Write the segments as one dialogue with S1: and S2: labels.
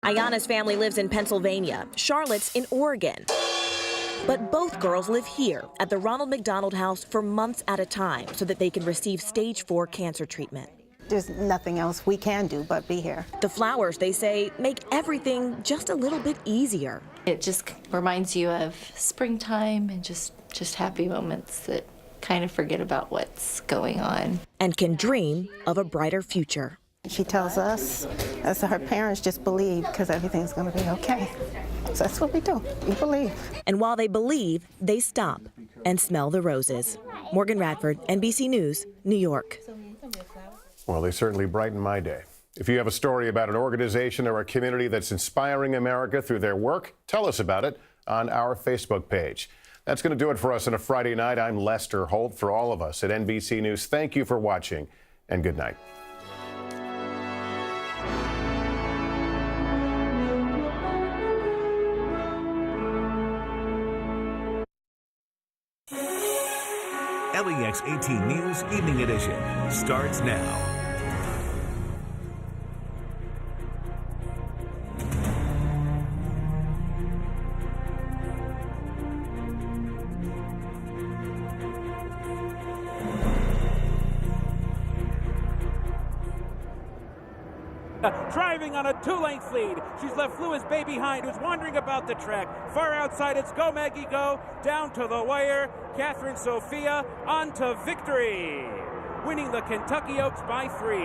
S1: Ayana's family lives in Pennsylvania. Charlotte's in Oregon. But both girls live here at the Ronald McDonald House for months at a time so that they can receive stage 4 cancer treatment.
S2: There's nothing else we can do but be here.
S1: The flowers, they say, make everything just a little bit easier.
S3: It just reminds you of springtime and just happy moments that kind of forget about what's going on.
S1: And can dream of a brighter future.
S2: She tells us, as her parents, just believe because everything's going to be okay. So that's what we do. We believe.
S1: And while they believe, they stop and smell the roses. Morgan Radford, NBC News, New York.
S4: Well, they certainly brighten my day. If you have a story about an organization or a community that's inspiring America through their work, tell us about it on our Facebook page. That's going to do it for us on a Friday night. I'm Lester Holt. For all of us at NBC News, thank you for watching and good night.
S5: LEX 18 News Evening Edition starts now.
S6: Driving on a 2-length lead. She's left Lewis Bay behind, who's wandering about the track. Far outside, it's Go Maggie Go, down to the wire. Catherine Sophia on to victory. Winning the Kentucky Oaks by 3.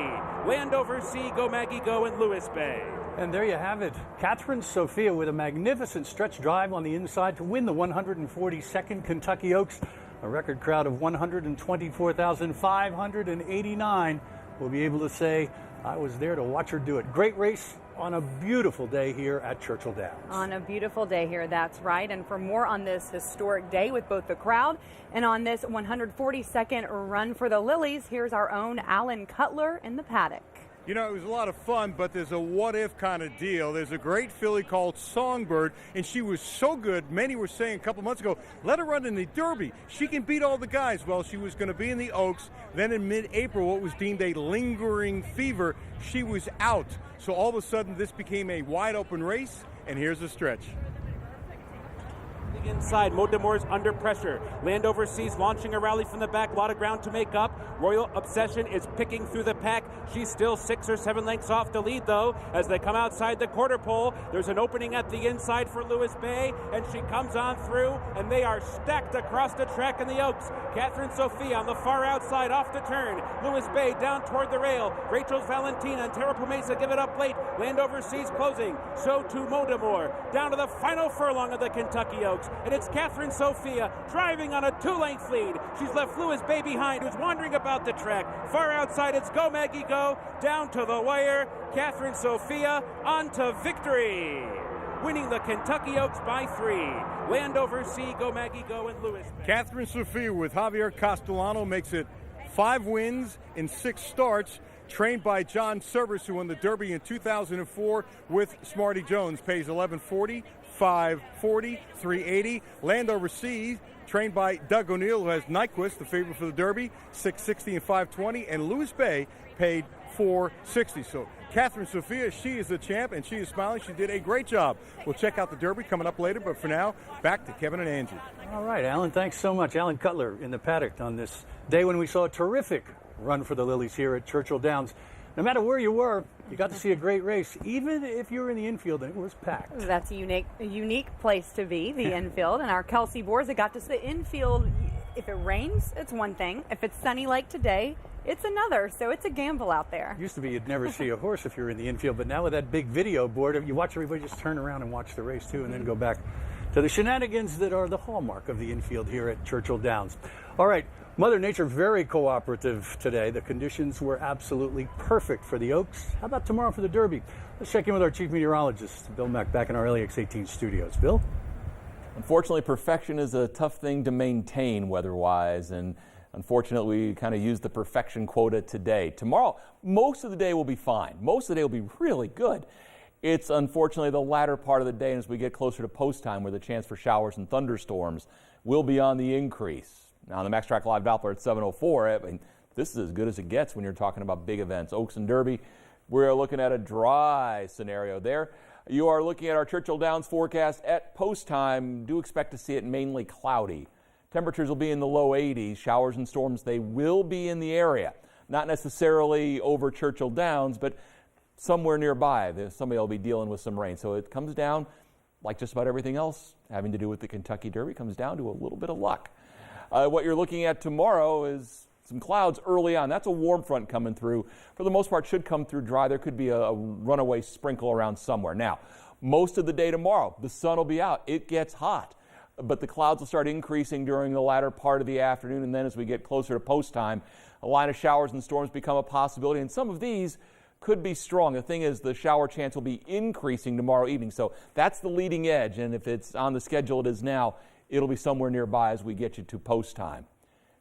S6: Landover C, Go Maggie Go, and Lewis Bay.
S7: And there you have it. Catherine Sophia with a magnificent stretch drive on the inside to win the 142nd Kentucky Oaks. A record crowd of 124,589 will be able to say, I was there to watch her do it. Great race on a beautiful day here at Churchill Downs.
S8: On a beautiful day here, that's right. And for more on this historic day with both the crowd and on this 142nd run for the Lilies, here's our own Alan Cutler in the paddock.
S9: You know, it was a lot of fun, but there's a what-if kind of deal. There's a great filly called Songbird, and she was so good. Many were saying a couple months ago, let her run in the Derby. She can beat all the guys. Well, she was going to be in the Oaks. Then in mid-April, what was deemed a lingering fever, she was out. So all of a sudden, this became a wide-open race, and here's the stretch.
S6: Inside, Modamore's under pressure. Landover Seas launching a rally from the back, a lot of ground to make up. Royal Obsession is picking through the pack. She's still 6 or 7 lengths off the lead, though, as they come outside the quarter pole. There's an opening at the inside for Lewis Bay, and she comes on through, and they are stacked across the track in the Oaks. Catherine Sophia on the far outside off the turn. Lewis Bay down toward the rail. Rachel's Valentina and Terra Pomesa give it up late. Landover Seas closing. So too Modamore. Down to the final furlong of the Kentucky Oaks. And it's Catherine Sophia driving on a 2-length lead. She's left Lewis Bay behind, who's wandering about the track. Far outside, it's Go Maggie Go, down to the wire. Catherine Sophia on to victory. Winning the Kentucky Oaks by 3. Landover C, Go Maggie Go, and Lewis Bay.
S9: Catherine Sophia with Javier Castellano makes it 5 wins in 6 starts. Trained by John Cervers, who won the Derby in 2004 with Smarty Jones. Pays $11.40, $5.40, $3.80. Landover C, trained by Doug O'Neill, who has Nyquist, the favorite for the Derby, $6.60 and $5.20. And Lewis Bay paid $4.60. So Catherine Sophia, she is the champ, and she is smiling. She did a great job. We'll check out the Derby coming up later, but for now, back to Kevin and Angie.
S7: All right, Alan, thanks so much. Alan Cutler in the paddock on this day when we saw a terrific run for the Lilies here at Churchill Downs. No matter where you were, you got to see a great race, even if you were in the infield and it was packed.
S8: That's a unique place to be, the infield. And our Kelsey Borza got to see the infield. If it rains, it's one thing. If it's sunny like today, it's another. So it's a gamble out there.
S7: Used to be you'd never see a horse if you were in the infield, but now with that big video board, you watch everybody just turn around and watch the race too, and then go back to the shenanigans that are the hallmark of the infield here at Churchill Downs. All right, Mother Nature very cooperative today. The conditions were absolutely perfect for the Oaks. How about tomorrow for the Derby? Let's check in with our chief meteorologist, Bill Mack, back in our LEX 18 studios. Bill?
S10: Unfortunately, perfection is a tough thing to maintain weather-wise, and unfortunately, we kind of used the perfection quota today. Tomorrow, most of the day will be fine. Most of the day will be really good. It's unfortunately the latter part of the day, and as we get closer to post time, where the chance for showers and thunderstorms will be on the increase. Now, the Max Track Live Doppler at 7:04, I mean, this is as good as it gets when you're talking about big events. Oaks and Derby, we're looking at a dry scenario there. You are looking at our Churchill Downs forecast at post time. Do expect to see it mainly cloudy. Temperatures will be in the low 80s. Showers and storms, they will be in the area. Not necessarily over Churchill Downs, but somewhere nearby. Somebody will be dealing with some rain. So it comes down, like just about everything else having to do with the Kentucky Derby, comes down to a little bit of luck. What you're looking at tomorrow is some clouds early on. That's a warm front coming through. For the most part, should come through dry. There could be a runaway sprinkle around somewhere. Now, most of the day tomorrow, the sun will be out. It gets hot, but the clouds will start increasing during the latter part of the afternoon, and then as we get closer to post time, a line of showers and storms become a possibility, and some of these could be strong. The thing is, the shower chance will be increasing tomorrow evening, so that's the leading edge, and if it's on the schedule it is now, it'll be somewhere nearby as we get you to post time.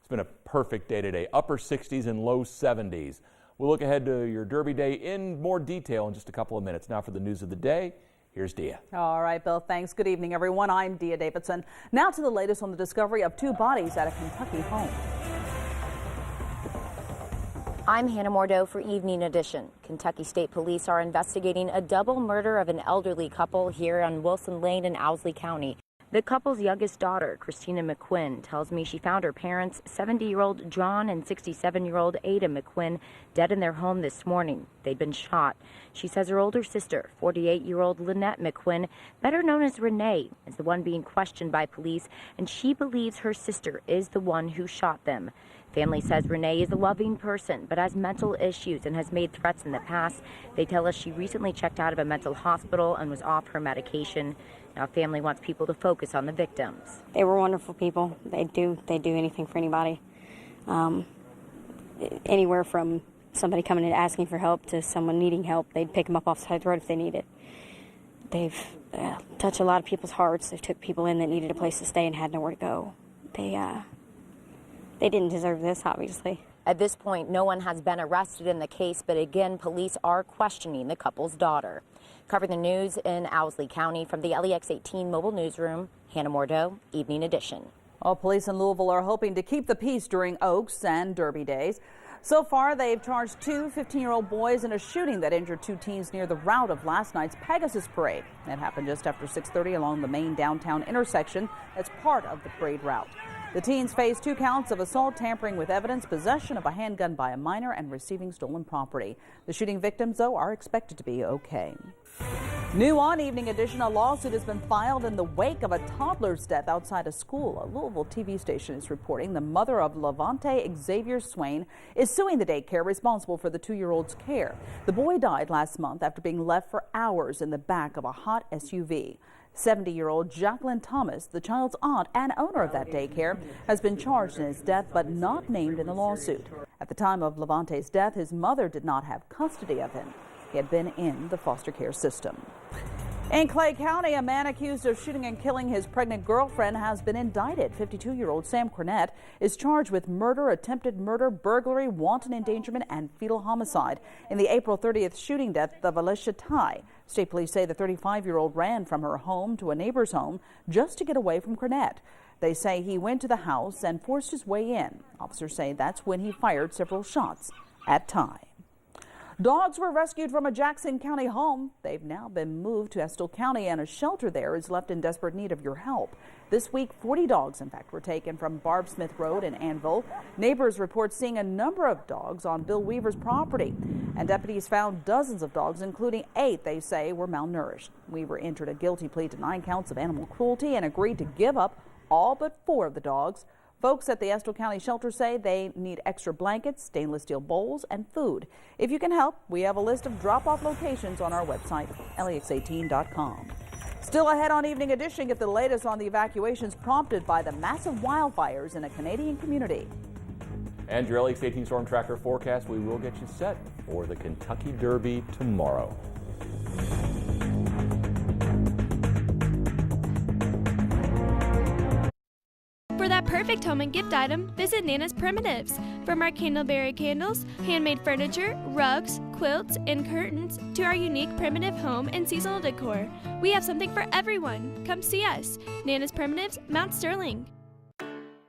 S10: It's been a perfect day today, upper 60s and low 70s. We'll look ahead to your Derby Day in more detail in just a couple of minutes. Now for the news of the day, here's Dia.
S11: All right, Bill, thanks. Good evening, everyone. I'm Dia Davidson. Now to the latest on the discovery of 2 bodies at a Kentucky home.
S12: I'm Hannah Mordeau for Evening Edition. Kentucky State Police are investigating a double murder of an elderly couple here on Wilson Lane in Owsley County. The couple's youngest daughter, Christina McQuinn, tells me she found her parents, 70-year-old John and 67-year-old Ada McQuinn, dead in their home this morning. They'd been shot. She says her older sister, 48-year-old Lynette McQuinn, better known as Renee, is the one being questioned by police, and she believes her sister is the one who shot them. Family says Renee is a loving person, but has mental issues and has made threats in the past. They tell us she recently checked out of a mental hospital and was off her medication. Now, family wants people to focus on the victims.
S13: They were wonderful people. They do anything for anybody. Anywhere from somebody coming in asking for help to someone needing help, they'd pick them up off the side of the road if they need it. They've touched a lot of people's hearts. They've took people in that needed a place to stay and had nowhere to go. They didn't deserve this, obviously.
S12: At this point, no one has been arrested in the case, but again, police are questioning the couple's daughter. Covering the news in Owsley County from the LEX 18 mobile newsroom, Hannah Mordeau, Evening Edition.
S11: Well, police in Louisville are hoping to keep the peace during Oaks and Derby days. So far, they've charged 2 15-year-old boys in a shooting that injured 2 teens near the route of last night's Pegasus Parade. It happened just after 6:30 along the main downtown intersection that's part of the parade route. The teens face 2 counts of assault, tampering with evidence, possession of a handgun by a minor, and receiving stolen property. The shooting victims, though, are expected to be okay. New on Evening Edition, a lawsuit has been filed in the wake of a toddler's death outside a school. A Louisville TV station is reporting the mother of Levante Xavier Swain is suing the daycare responsible for the 2-year-old's care. The boy died last month after being left for hours in the back of a hot SUV. 70-year-old Jacqueline Thomas, the child's aunt and owner of that daycare, has been charged in his death but not named in the lawsuit. At the time of Levante's death, his mother did not have custody of him. He had been in the foster care system. In Clay County, a man accused of shooting and killing his pregnant girlfriend has been indicted. 52-year-old Sam Cornett is charged with murder, attempted murder, burglary, wanton endangerment, and fetal homicide in the April 30th shooting death of Alicia Ty. State police say the 35-year-old ran from her home to a neighbor's home just to get away from Cornett. They say he went to the house and forced his way in. Officers say that's when he fired several shots at Ty. Dogs were rescued from a Jackson County home. They've now been moved to Estill County, and a shelter there is left in desperate need of your help. This week, 40 dogs, in fact, were taken from Barb Smith Road in Annville. Neighbors report seeing a number of dogs on Bill Weaver's property, and deputies found dozens of dogs, including 8 they say were malnourished. Weaver entered a guilty plea to 9 counts of animal cruelty and agreed to give up all but 4 of the dogs. Folks at the Estill County shelter say they need extra blankets, stainless steel bowls, and food. If you can help, we have a list of drop-off locations on our website, lex18.com. Still ahead on Evening Edition, get the latest on the evacuations prompted by the massive wildfires in a Canadian community.
S10: And your LEX 18 Storm Tracker forecast, we will get you set for the Kentucky Derby tomorrow.
S14: For that perfect home and gift item, visit Nana's Primitives. From our Candleberry candles, handmade furniture, rugs, quilts, and curtains, to our unique primitive home and seasonal decor, we have something for everyone. Come see us. Nana's Primitives, Mount Sterling.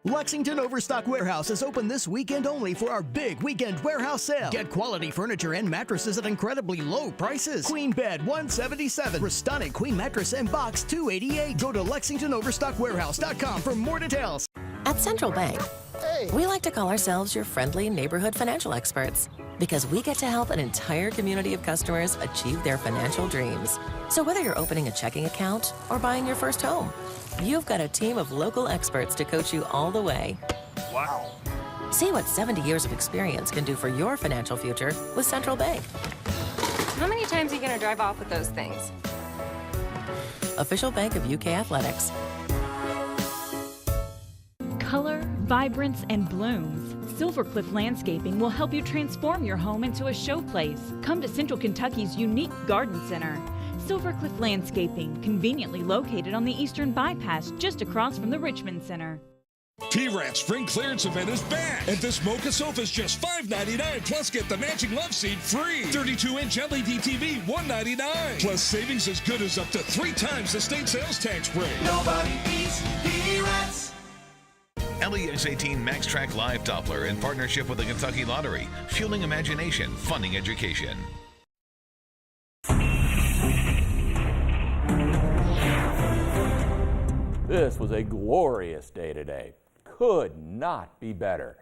S15: Lexington Overstock Warehouse is open this weekend only for our big weekend warehouse sale. Get quality furniture and mattresses at incredibly low prices. Queen bed $177. Restonic queen mattress and box $288. Go to LexingtonOverstockWarehouse.com for more details.
S16: At Central Bank, we like to call ourselves your friendly neighborhood financial experts because we get to help an entire community of customers achieve their financial dreams. So whether you're opening a checking account or buying your first home, you've got a team of local experts to coach you all the way.
S9: Wow.
S16: See what 70 years of experience can do for your financial future with Central Bank.
S17: How many times are you going to drive off with those things?
S16: Official bank of UK Athletics.
S18: Color, vibrance, and blooms. Silvercliff Landscaping will help you transform your home into a showplace. Come to Central Kentucky's unique garden center. Silvercliff Landscaping, conveniently located on the Eastern Bypass just across from the Richmond Center.
S19: T-Rat Spring Clearance Event is back, and this Mocha sofa is just $5.99, plus get the matching love seat free. 32-inch LED TV, $199, plus savings as good as up to 3 times the state sales tax rate.
S5: Nobody beats T-Rats. LEX 18 Max Track Live Doppler in partnership with the Kentucky Lottery, fueling imagination, funding education.
S10: This was a glorious day today. Could not be better.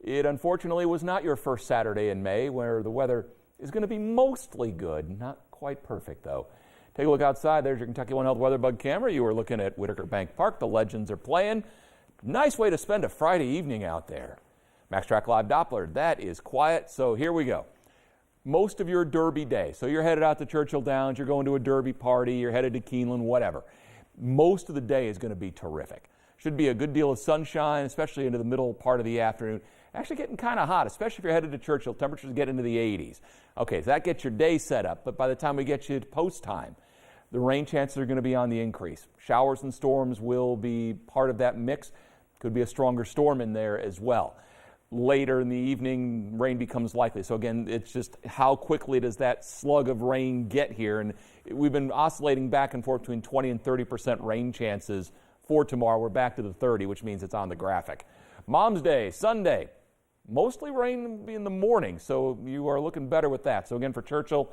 S10: It unfortunately was not your first Saturday in May, where the weather is going to be mostly good. Not quite perfect, though. Take a look outside. There's your Kentucky One Health Weather Bug camera. You were looking at Whitaker Bank Park. The Legends are playing. Nice way to spend a Friday evening out there. Max Track Live Doppler, that is quiet. So here we go. Most of your Derby day. So you're headed out to Churchill Downs. You're going to a Derby party. You're headed to Keeneland, whatever. Most of the day is going to be terrific. Should be a good deal of sunshine, especially into the middle part of the afternoon. Actually getting kind of hot, especially if you're headed to Churchill. Temperatures get into the 80s. Okay, so that gets your day set up, but by the time we get you to post time, the rain chances are going to be on the increase. Showers and storms will be part of that mix. Could be a stronger storm in there as well. Later in the evening, rain becomes likely. So again, it's just how quickly does that slug of rain get here? And we've been oscillating back and forth between 20 and 30% rain chances for tomorrow. We're back to the 30, which means it's on the graphic. Mom's Day, Sunday, mostly rain in the morning, so you are looking better with that. So again, for Churchill,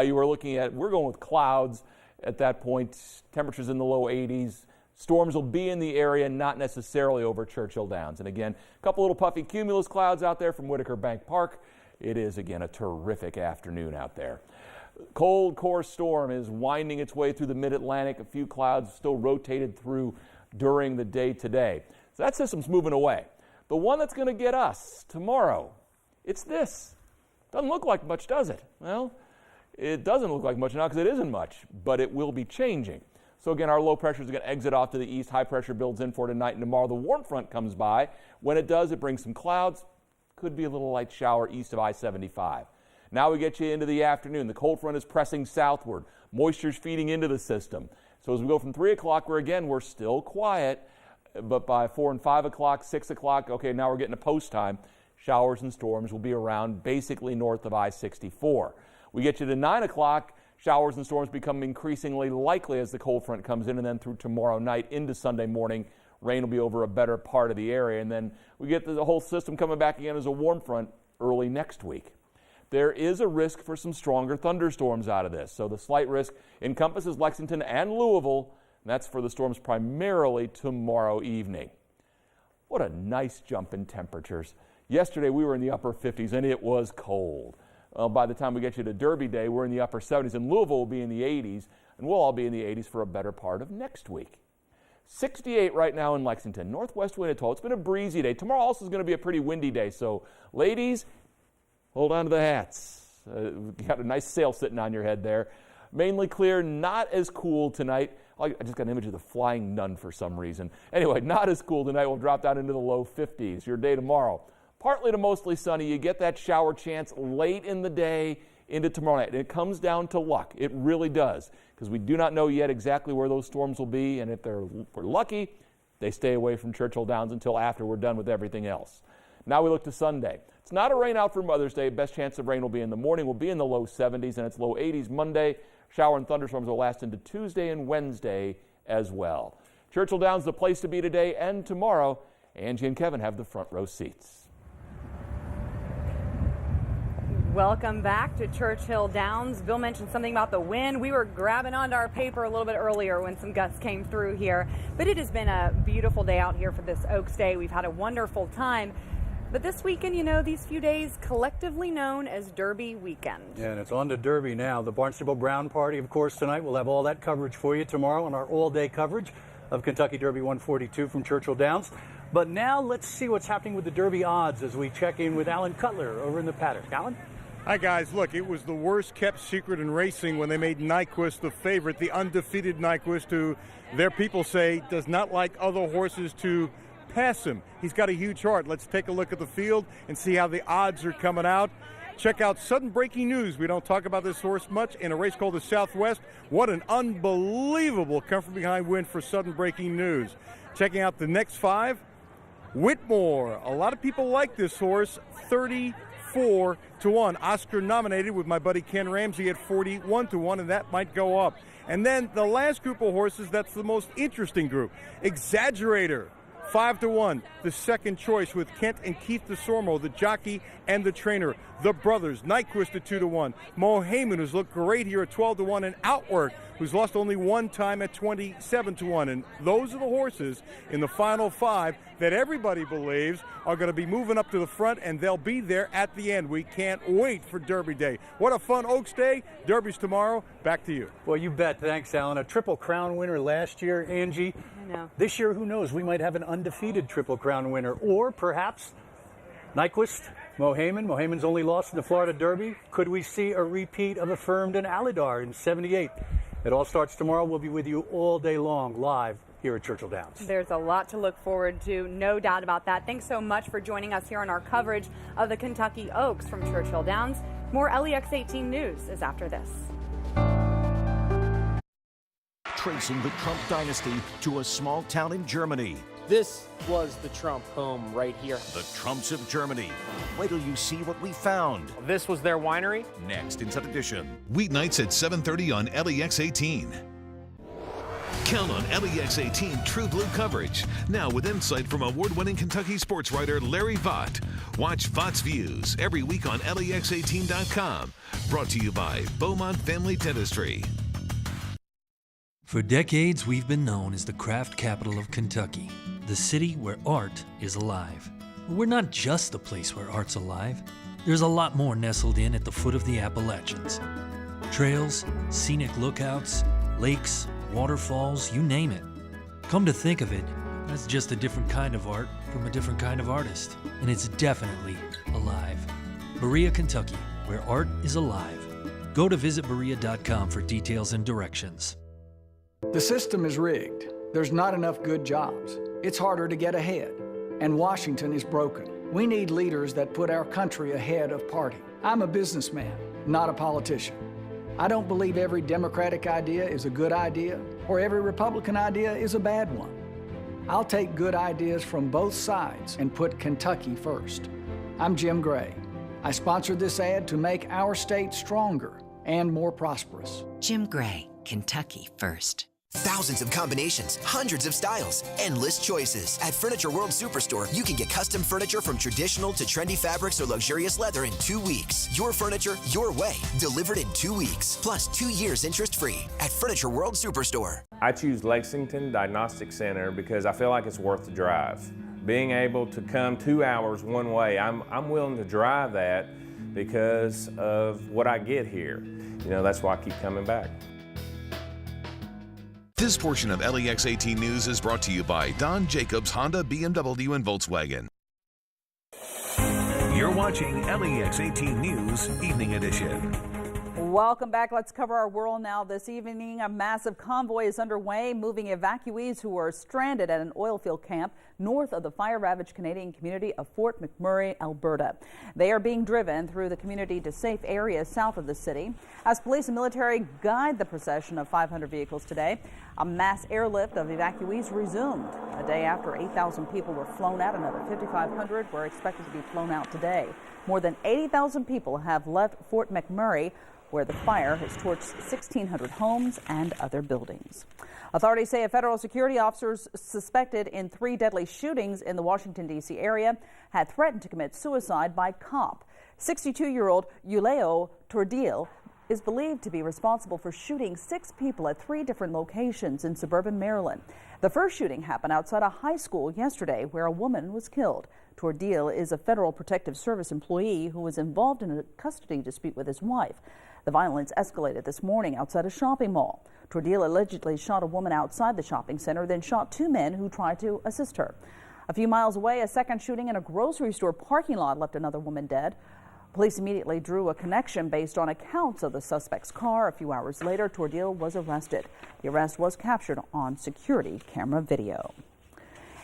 S10: you are looking at, we're going with clouds at that point, temperatures in the low 80s. Storms will be in the area, not necessarily over Churchill Downs. And again, a couple little puffy cumulus clouds out there from Whitaker Bank Park. It is, again, a terrific afternoon out there. Cold core storm is winding its way through the mid-Atlantic. A few clouds still rotated through during the day today. So that system's moving away. The one that's going to get us tomorrow, it's this. Doesn't look like much, does it? Well, it doesn't look like much now because it isn't much, but it will be changing. So again, our low pressure is going to exit off to the east. High pressure builds in for tonight and tomorrow. The warm front comes by. When it does, it brings some clouds. Could be a little light shower east of I-75. Now we get you into the afternoon. The cold front is pressing southward. Moisture's feeding into the system. So as we go from 3 o'clock, where again, we're still quiet, but by 4 and 5 o'clock, 6 o'clock, okay, now we're getting to post time. Showers and storms will be around basically north of I-64. We get you to 9 o'clock. Showers and storms become increasingly likely as the cold front comes in, and then through tomorrow night into Sunday morning, rain will be over a better part of the area. And then we get the whole system coming back again as a warm front early next week. There is a risk for some stronger thunderstorms out of this. So the slight risk encompasses Lexington and Louisville. And that's for the storms primarily tomorrow evening. What a nice jump in temperatures. Yesterday we were in the upper 50s and it was cold. By the time we get you to Derby Day, we're in the upper 70s, and Louisville will be in the 80s, and we'll all be in the 80s for a better part of next week. 68 right now in Lexington. Northwest wind at 12. It's been a breezy day. Tomorrow also is going to be a pretty windy day, so ladies, hold on to the hats. You got a nice sail sitting on your head there. Mainly clear, not as cool tonight. I just got an image of the flying nun for some reason. Anyway, not as cool tonight. We'll drop down into the low 50s. Your day tomorrow, partly to mostly sunny. You get that shower chance late in the day into tomorrow night. And it comes down to luck. It really does, because we do not know yet exactly where those storms will be. And if we're lucky, they stay away from Churchill Downs until after we're done with everything else. Now we look to Sunday. It's not a rain out for Mother's Day. Best chance of rain will be in the morning. We'll be in the low 70s, and it's low 80s Monday. Shower and thunderstorms will last into Tuesday and Wednesday as well. Churchill Downs, the place to be today and tomorrow. Angie and Kevin have the front row seats.
S8: Welcome back to Churchill Downs. Bill mentioned something about the wind. We were grabbing onto our paper a little bit earlier when some gusts came through here. But it has been a beautiful day out here for this Oaks Day. We've had a wonderful time. But this weekend, you know, these few days collectively known as Derby weekend.
S7: Yeah, and it's on to Derby now. The Barnstable Brown Party, of course, tonight. We'll have all that coverage for you tomorrow on our all-day coverage of Kentucky Derby 142 from Churchill Downs. But now let's see what's happening with the Derby odds as we check in with Alan Cutler over in the paddock. Alan?
S9: Hi, guys. Look, it was the worst kept secret in racing when they made Nyquist the favorite, the undefeated Nyquist, who their people say does not like other horses to pass him. He's got a huge heart. Let's take a look at the field and see how the odds are coming out. Check out sudden breaking news. We don't talk about this horse much in a race called the Southwest. What an unbelievable come from behind win for sudden breaking news. Checking out the next five. Whitmore. A lot of people like this horse. 34-1. Oscar nominated with my buddy Ken Ramsey at 41-1, and that might go up. And then the last group of horses, that's the most interesting group. Exaggerator. 5-1, the second choice with Kent and Keith DeSormo, the jockey and the trainer. The brothers, Nyquist at 2-1. Mohaymen, who's looked great here at 12-1, and Outwork, who's lost only one time at 27-1. And those are the horses in the final five that everybody believes are going to be moving up to the front, and they'll be there at the end. We can't wait for Derby Day. What a fun Oaks Day. Derby's tomorrow. Back to you.
S7: Well, you bet. Thanks, Alan. A Triple Crown winner last year, Angie.
S8: I know.
S7: This year, who knows? We might have an undefeated Triple Crown winner, or perhaps Nyquist, Mohaymen. Mohaymen's only lost in the Florida Derby. Could we see a repeat of Affirmed and Alydar in '78? It all starts tomorrow. We'll be with you all day long, live here at Churchill Downs.
S8: There's a lot to look forward to, no doubt about that. Thanks so much for joining us here on our coverage of the Kentucky Oaks from Churchill Downs. More LEX 18 news is after this.
S20: Tracing the Trump dynasty to a small town in Germany.
S21: This was the Trump home right here.
S20: The Trumps of Germany. Wait till you see what we found.
S21: This was their winery.
S20: Next Inside Edition.
S5: Weeknights at 7:30 on LEX 18. Count on LEX 18 True Blue coverage. Now with insight from award-winning Kentucky sports writer Larry Vaught. Watch Vaught's Views every week on LEX18.com. Brought to you by Beaumont Family Dentistry.
S22: For decades, we've been known as the craft capital of Kentucky, the city where art is alive. But we're not just a place where art's alive. There's a lot more nestled in at the foot of the Appalachians. Trails, scenic lookouts, lakes, waterfalls, you name it. Come to think of it, that's just a different kind of art from a different kind of artist. And it's definitely alive. Berea, Kentucky, where art is alive. Go to visitberea.com for details and directions.
S23: The system is rigged. There's not enough good jobs. It's harder to get ahead. And Washington is broken. We need leaders that put our country ahead of party. I'm a businessman, not a politician. I don't believe every Democratic idea is a good idea or every Republican idea is a bad one. I'll take good ideas from both sides and put Kentucky first. I'm Jim Gray. I sponsored this ad to make our state stronger and more prosperous.
S24: Jim Gray, Kentucky first.
S25: Thousands of combinations, hundreds of styles, endless choices. At Furniture World Superstore, you can get custom furniture from traditional to trendy fabrics or luxurious leather in 2 weeks. Your furniture, your way, delivered in 2 weeks. Plus 2 years interest-free at Furniture World Superstore.
S26: I choose Lexington Diagnostic Center because I feel like it's worth the drive. Being able to come 2 hours one way, I'm willing to drive that because of what I get here. You know, that's why I keep coming back.
S5: This portion of LEX 18 News is brought to you by Don Jacobs, Honda, BMW, and Volkswagen. You're watching LEX 18 News Evening Edition.
S11: Welcome back. Let's cover our world now. This evening, a massive convoy is underway, moving evacuees who are stranded at an oil field camp north of the fire-ravaged Canadian community of Fort McMurray, Alberta. They are being driven through the community to safe areas south of the city. As police and military guide the procession of 500 vehicles today, a mass airlift of evacuees resumed. A day after 8,000 people were flown out, another 5,500 were expected to be flown out today. More than 80,000 people have left Fort McMurray. where the fire has torched 1,600 homes and other buildings. Authorities say a federal security officer suspected in 3 deadly shootings in the Washington, D.C. area had threatened to commit suicide by cop. 62-year-old Yuleo Tordil is believed to be responsible for shooting 6 people at 3 different locations in suburban Maryland. The first shooting happened outside a high school yesterday where a woman was killed. Tordil is a Federal Protective Service employee who was involved in a custody dispute with his wife. The violence escalated this morning outside a shopping mall. Tordil allegedly shot a woman outside the shopping center, then shot 2 men who tried to assist her. A few miles away, a second shooting in a grocery store parking lot left another woman dead. Police immediately drew a connection based on accounts of the suspect's car. A few hours later, Tordil was arrested. The arrest was captured on security camera video.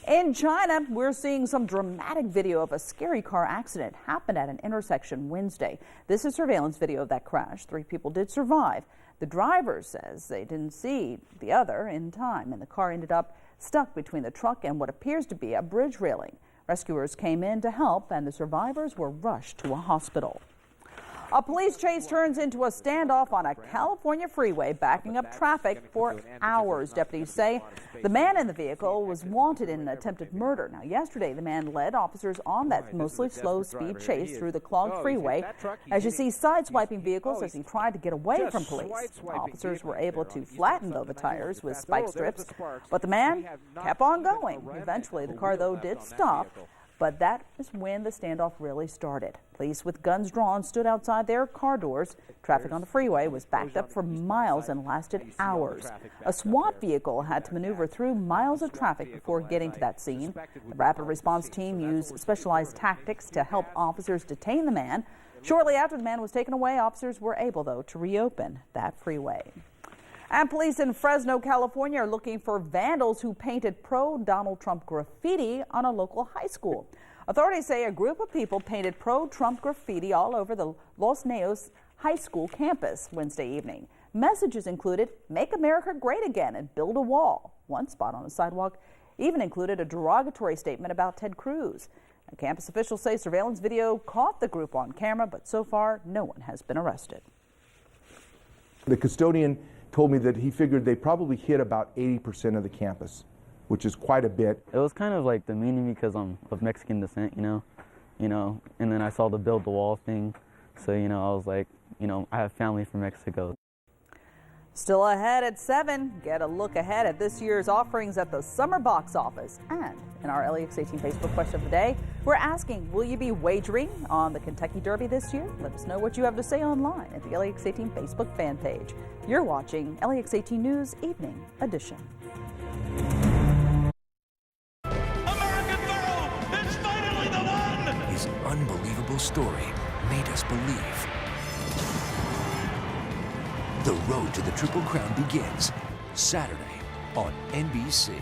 S11: In China, we're seeing some dramatic video of a scary car accident happened at an intersection Wednesday. This is surveillance video of that crash. 3 people did survive. The driver says they didn't see the other in time, and the car ended up stuck between the truck and what appears to be a bridge railing. Rescuers came in to help, and the survivors were rushed to a hospital. A police chase turns into a standoff on a California freeway, backing up traffic for hours. Deputies say the man in the vehicle was wanted in an attempted murder. Now, yesterday, the man led officers on that mostly slow-speed chase through the clogged freeway, as you see side-swiping vehicles as he tried to get away from police. Officers were able to flatten, though, the tires with spike strips, but the man kept on going. Eventually, the car, though, did stop. But that is when the standoff really started. Police with guns drawn stood outside their car doors. Traffic on the freeway was backed up for miles and lasted hours. A SWAT vehicle had to maneuver through miles of traffic before getting to that scene. The rapid response team used specialized tactics to help officers detain the man. Shortly after the man was taken away, officers were able, though, to reopen that freeway. And police in Fresno, California are looking for vandals who painted pro-Donald Trump graffiti on a local high school. Authorities say a group of people painted pro-Trump graffiti all over the Los Neos High School campus Wednesday evening. Messages included, "Make America Great Again" and "Build a Wall." One spot on the sidewalk even included a derogatory statement about Ted Cruz. And campus officials say surveillance video caught the group on camera, but so far no one has been arrested.
S1: The custodian told me that he figured they probably hit about 80% of the campus, which is quite a bit.
S2: It was kind of like demeaning because I'm of Mexican descent, you know, and then I saw the Build the Wall thing, so, I was like, I have family from Mexico.
S11: Still ahead at 7, get a look ahead at this year's offerings at the summer box office. And in our LEX18 Facebook question of the day, we're asking, will you be wagering on the Kentucky Derby this year? Let us know what you have to say online at the LEX18 Facebook fan page. You're watching LEX18 News Evening Edition.
S20: His unbelievable story made us believe. The road to the Triple Crown begins Saturday on NBC.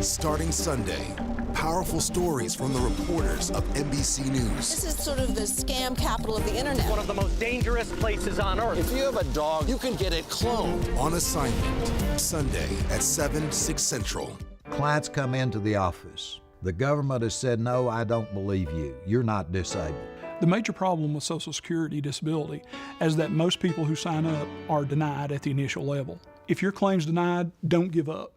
S3: Starting Sunday, powerful stories from the reporters of NBC News.
S4: This is sort of the scam capital of the internet.
S6: One of the most dangerous places on earth.
S3: If you have a dog, you can get it cloned. On assignment, Sunday at 7, 6 Central.
S13: Clients come into the office. The government has said, no, I don't believe you. You're not disabled.
S27: The major problem with Social Security disability is that most people who sign up are denied at the initial level. If your claim's denied, don't give up.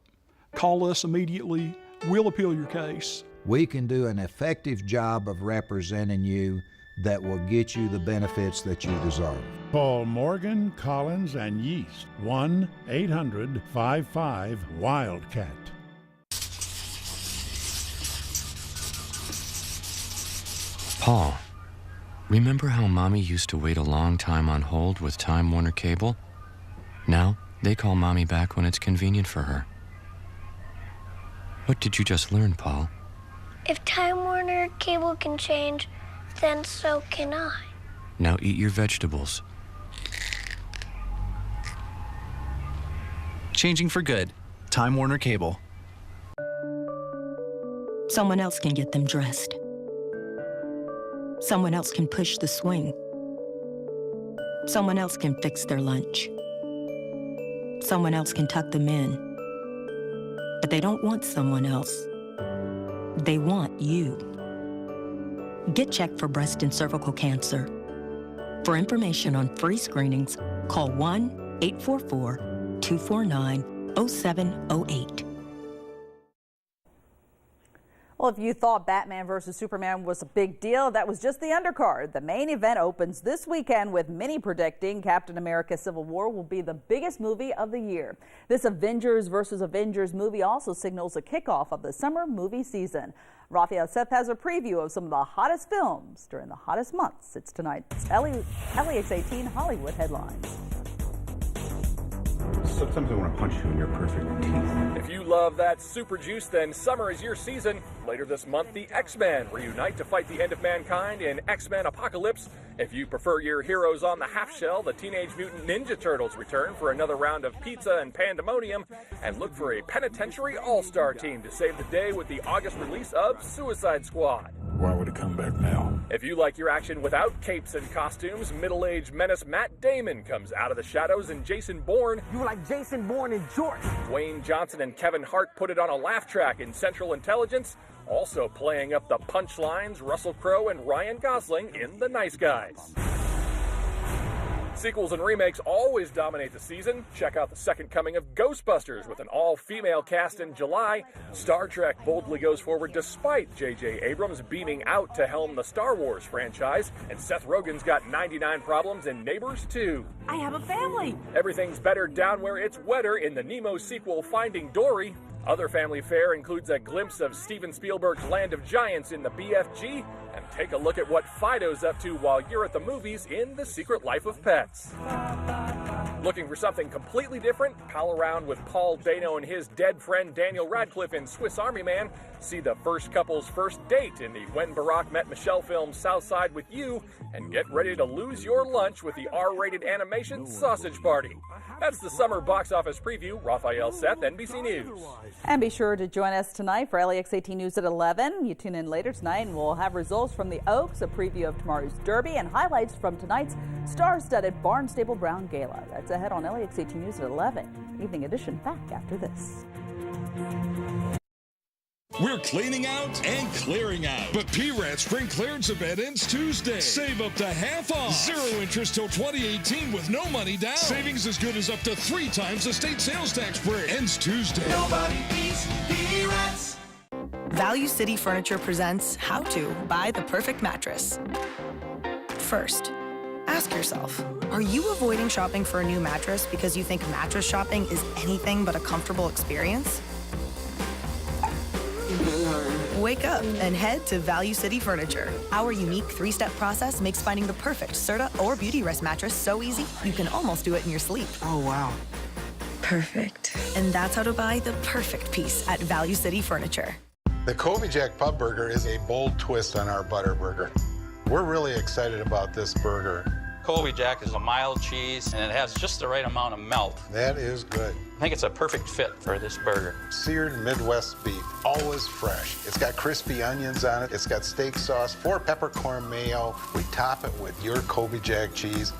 S27: Call us immediately. We'll appeal your case.
S13: We can do an effective job of representing you that will get you the benefits that you deserve.
S28: Call Morgan, Collins, and Yeast, 1-800-55-WILDCAT.
S29: Paul, remember how Mommy used to wait a long time on hold with Time Warner Cable? Now, they call Mommy back when it's convenient for her. What did you just learn, Paul?
S30: If Time Warner Cable can change, then so can I.
S29: Now eat your vegetables.
S31: Changing for good. Time Warner Cable.
S32: Someone else can get them dressed. Someone else can push the swing. Someone else can fix their lunch. Someone else can tuck them in. But they don't want someone else. They want you. Get checked for breast and cervical cancer. For information on free screenings, call 1-844-249-0708.
S11: Well, if you thought Batman vs. Superman was a big deal, that was just the undercard. The main event opens this weekend with many predicting Captain America Civil War will be the biggest movie of the year. This Avengers vs. Avengers movie also signals a kickoff of the summer movie season. Raphael Seth has a preview of some of the hottest films during the hottest months. It's tonight's LEX 18 Hollywood headlines.
S7: Sometimes I want to punch you in your perfect teeth.
S6: If you love that super juice, then summer is your season. Later this month, the X-Men reunite to fight the end of mankind in X-Men Apocalypse. If you prefer your heroes on the half shell, the Teenage Mutant Ninja Turtles return for another round of pizza and pandemonium. And look for a penitentiary all-star team to save the day with the August release of Suicide Squad.
S7: Why would it come back now?
S6: If you like your action without capes and costumes, middle-aged menace Matt Damon comes out of the shadows in Jason Bourne.
S8: You were like Jason Bourne in jorts.
S6: Dwayne Johnson and Kevin Hart put it on a laugh track in Central Intelligence. Also playing up the punchlines, Russell Crowe and Ryan Gosling in The Nice Guys. Sequels and remakes always dominate the season. Check out the second coming of Ghostbusters with an all-female cast in July. Star Trek boldly goes forward despite J.J. Abrams beaming out to helm the Star Wars franchise. And Seth Rogen's got 99 Problems in Neighbors 2.
S8: I have a family.
S6: Everything's better down where it's wetter in the Nemo sequel Finding Dory. Other family fare includes a glimpse of Steven Spielberg's Land of Giants in the BFG, and take a look at what Fido's up to while you're at the movies in The Secret Life of Pets. Looking for something completely different? Pal around with Paul Dano and his dead friend Daniel Radcliffe in Swiss Army Man. See the first couple's first date in the When Barack Met Michelle film Southside with You, and get ready to lose your lunch with the R-rated animation Sausage Party. That's the summer box office preview. Raphael Seth, NBC News.
S11: And be sure to join us tonight for LEX 18 News at 11. You tune in later tonight and we'll have results from the Oaks, a preview of tomorrow's Derby, and highlights from tonight's star-studded Barnstable Brown Gala. That's ahead on LEX 18 News at 11. Evening edition back after this.
S9: We're cleaning out and clearing out. But P-Rat Spring Clearance event ends Tuesday. Save up to half off. 0 interest till 2018 with no money down. Savings as good as up to 3 times the state sales tax break. Ends Tuesday.
S10: Nobody beats P-Rats.
S12: Value City Furniture presents How to Buy the Perfect Mattress. First, ask yourself, are you avoiding shopping for a new mattress because you think mattress shopping is anything but a comfortable experience? Wake up and head to Value City Furniture. Our unique 3-step process makes finding the perfect Serta or Beauty Rest mattress so easy, you can almost do it in your sleep.
S10: Oh, wow.
S12: Perfect. And that's how to buy the perfect piece at Value City Furniture.
S14: The Colby Jack Pub Burger is a bold twist on our Butter Burger. We're really excited about this burger.
S15: Colby Jack is a mild cheese, and it has just the right amount of melt.
S14: That is good.
S15: I think it's a perfect fit for this burger.
S14: Seared Midwest beef, always fresh. It's got crispy onions on it. It's got steak sauce, 4 peppercorn mayo. We top it with your Colby Jack cheese,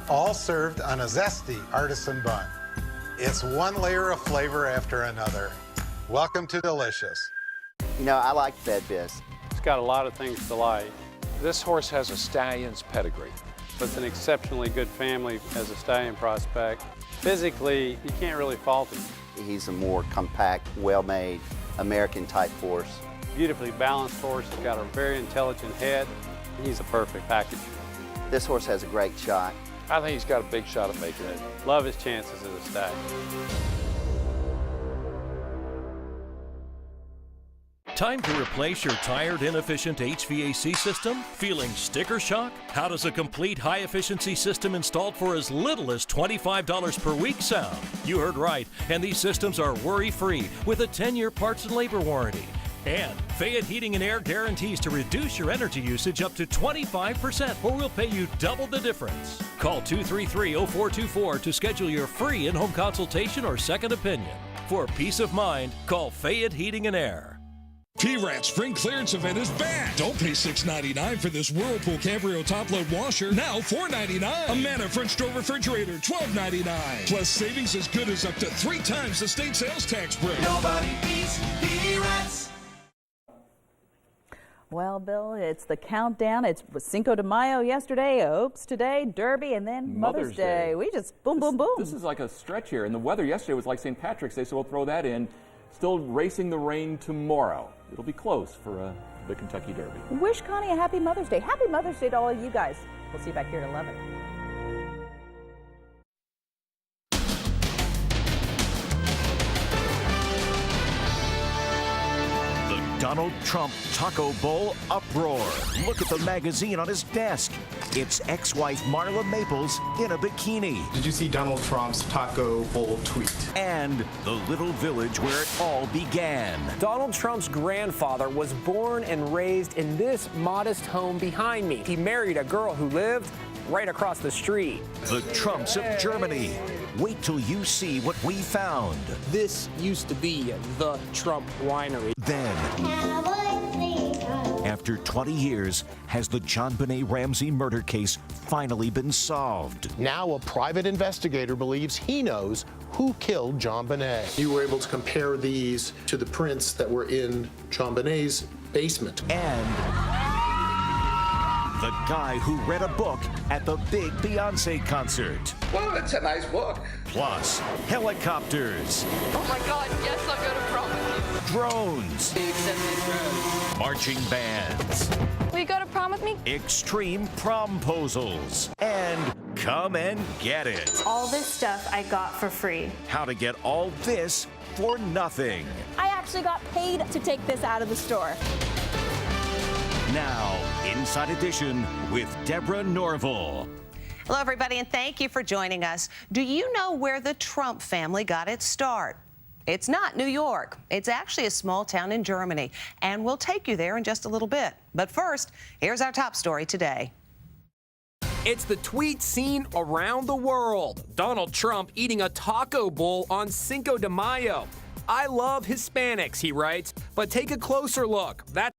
S14: all served on a zesty artisan bun. It's one layer of flavor after another. Welcome to Delicious.
S16: You know, I like Fed Biz.
S17: It's got a lot of things to like. This horse has a stallion's pedigree. It's an exceptionally good family as a stallion prospect. Physically, you can't really fault him.
S16: He's a more compact, well-made, American-type horse.
S17: Beautifully balanced horse. He's got a very intelligent head. He's a perfect package.
S16: This horse has a great shot.
S17: I think he's got a big shot at making it. Love his chances as a stallion.
S18: Time to replace your tired, inefficient HVAC system? Feeling sticker shock? How does a complete high-efficiency system installed for as little as $25 per week sound? You heard right, and these systems are worry-free with a 10-year parts and labor warranty. And Fayette Heating and Air guarantees to reduce your energy usage up to 25%, or we'll pay you double the difference. Call 233-0424 to schedule your free in-home consultation or second opinion. For peace of mind, call Fayette Heating and Air.
S9: P-Rat Spring Clearance event is back. Don't pay $6.99 for this Whirlpool Cabrio top-load washer. Now $4.99. A Manna French door refrigerator, $12.99. Plus savings as good as up to 3 times the state sales tax break.
S10: Nobody beats P-Rats.
S11: Well, Bill, it's the countdown. It's Cinco de Mayo yesterday, Oaks today, Derby, and then Mother's Day. We just boom, boom, boom.
S1: This is like a stretch here. And the weather yesterday was like St. Patrick's Day, so we'll throw that in. Still racing the rain tomorrow. It'll be close for the Kentucky Derby.
S11: Wish Connie a happy Mother's Day. Happy Mother's Day to all of you guys. We'll see you back here at 11.
S2: Donald Trump Taco Bowl uproar. Look at the magazine on his desk. It's ex-wife Marla Maples in a bikini.
S4: Did you see Donald Trump's Taco Bowl tweet?
S2: And the little village where it all began.
S5: Donald Trump's grandfather was born and raised in this modest home behind me. He married a girl who lived right across the street.
S2: The Trumps of Germany. Wait till you see what we found.
S5: This used to be the Trump Winery.
S2: Then, after 20 years, has the John Benet Ramsey murder case finally been solved?
S19: Now a private investigator believes he knows who killed John Benet. You were able to compare these to the prints that were in John Benet's basement.
S2: And the guy who read a book at the big Beyonce concert.
S4: Well, it's a nice book.
S2: Plus, helicopters.
S4: Oh my God, yes, I'll go to prom with you.
S2: Drones. Marching bands.
S4: Will you go to prom with me?
S2: Extreme promposals. And come and get it.
S20: All this stuff I got for free.
S2: How to get all this for nothing.
S20: I actually got paid to take this out of the store.
S2: Now, Inside Edition with Deborah Norville.
S21: Hello, everybody, and thank you for joining us. Do you know where the Trump family got its start? It's not New York. It's actually a small town in Germany, and we'll take you there in just a little bit. But first, here's our top story today.
S5: It's the tweet seen around the world. Donald Trump eating a taco bowl on Cinco de Mayo. I love Hispanics, he writes, but take a closer look. That's